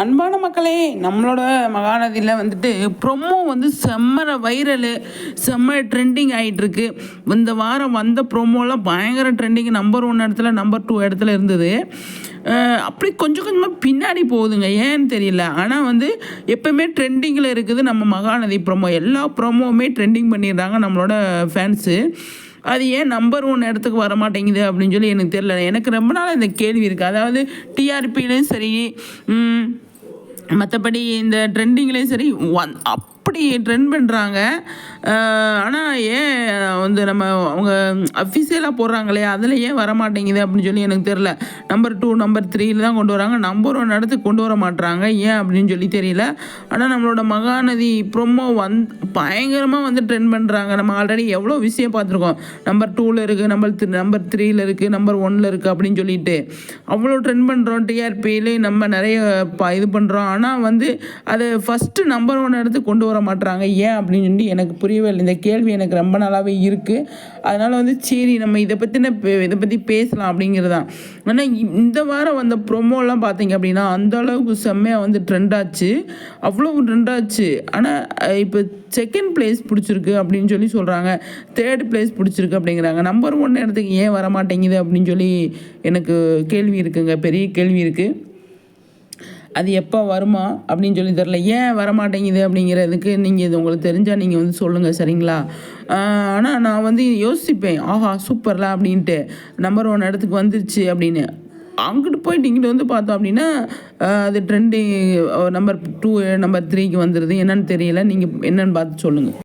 அன்பான மக்களே, நம்மளோட மகாநதியில் வந்துட்டு ப்ரொமோ வந்து செம்ம வைரலு, செம்ம ட்ரெண்டிங் ஆகிட்டுருக்கு. இந்த வாரம் வந்த ப்ரொமோலாம் பயங்கர ட்ரெண்டிங். நம்பர் 1 இடத்துல, நம்பர் 2 இடத்துல இருந்தது. அப்படி கொஞ்சம் கொஞ்சமாக பின்னாடி போகுதுங்க, ஏன்னு தெரியல. ஆனால் வந்து எப்போவுமே ட்ரெண்டிங்கில் இருக்குது நம்ம மகாநதி ப்ரொமோ. எல்லா ப்ரொமோவுமே ட்ரெண்டிங் பண்ணிடுறாங்க நம்மளோட ஃபேன்ஸு. அது ஏன் நம்பர் 1 இடத்துக்கு வர மாட்டேங்குது அப்படின்னு சொல்லி எனக்கு தெரியல. எனக்கு ரொம்ப நாள் இந்த கேள்வி இருக்குது. அதாவது டிஆர்பிலையும் சரி, மற்றபடி இந்த ட்ரெண்டிங்லேயும் சரி அப்படி ட்ரெண்ட் பண்ணுறாங்க. ஆனால் ஏன் வந்து நம்ம அவங்க அஃபிஷியலாக போடுறாங்களே, அதில் ஏன் வர மாட்டேங்குது அப்படின்னு சொல்லி எனக்கு தெரில. நம்பர் 2 நம்பர் 3 தான் கொண்டு வராங்க, நம்பர் 1 இடத்துக்கு கொண்டு வர மாட்டுறாங்க, ஏன் அப்படின்னு சொல்லி தெரியல. ஆனால் நம்மளோட மகாநதி ப்ரொமோ பயங்கரமாக வந்து ட்ரெண்ட் பண்ணுறாங்க. நம்ம ஆல்ரெடி எவ்வளோ விஷயம் பார்த்துருக்கோம். நம்பர் 2ல் இருக்குது, நம்பர் 3ல் இருக்குது, நம்பர் 1ல் இருக்குது அப்படின்னு சொல்லிட்டு அவ்வளோ ட்ரெண்ட் பண்ணுறோம். டிஆர்பியிலையும் நம்ம நிறைய இது பண்ணுறோம். ஆனால் வந்து அதை ஃபஸ்ட்டு நம்பர் 1 இடத்துக்கு கொண்டு வர மாட்டுறாங்க, ஏன் அப்படின்னு சொல்லி எனக்கு புரியவே இல்லை. இந்த கேள்வி எனக்கு ரொம்ப நாளாகவே இருக்குது. அதனால் வந்து சரி, நம்ம இதை பற்றி பேசலாம் அப்படிங்கிறது தான். ஆனால் இந்த வாரம் வந்த ப்ரொமோலாம் பார்த்தீங்க அப்படின்னா அந்த அளவுக்கு செம்மையாக வந்து ட்ரெண்ட் ஆச்சு, அவ்வளோ ட்ரெண்ட் ஆச்சு. ஆனால் இப்போ செகண்ட் பிளேஸ் பிடிச்சிருக்கு அப்படின்னு சொல்லி சொல்கிறாங்க, தேர்ட் பிளேஸ் பிடிச்சிருக்கு அப்படிங்கிறாங்க. நம்பர் 1 இடத்துக்கு ஏன் வர மாட்டேங்குது அப்படின்னு சொல்லி எனக்கு கேள்வி இருக்குங்க, பெரிய கேள்வி இருக்குது. அது எப்போ வருமா அப்படின்னு சொல்லி தெரில, ஏன் வரமாட்டேங்குது அப்படிங்கிறதுக்கு நீங்கள் இது உங்களுக்கு தெரிஞ்சால் நீங்கள் வந்து சொல்லுங்கள், சரிங்களா? ஆனால் நான் வந்து யோசிப்பேன், ஆஹா சூப்பர்ல அப்படின்ட்டு, நம்பர் 1 இடத்துக்கு வந்துருச்சு அப்படின்னு. அங்கிட்டு போயிட்டு இங்கிட்டு வந்து பார்த்தோம் அப்படின்னா அது ட்ரெண்டிங் நம்பர் 2 நம்பர் 3க்கு வந்துடுது. என்னன்னு தெரியல, நீங்கள் என்னென்னு பார்த்து சொல்லுங்கள்.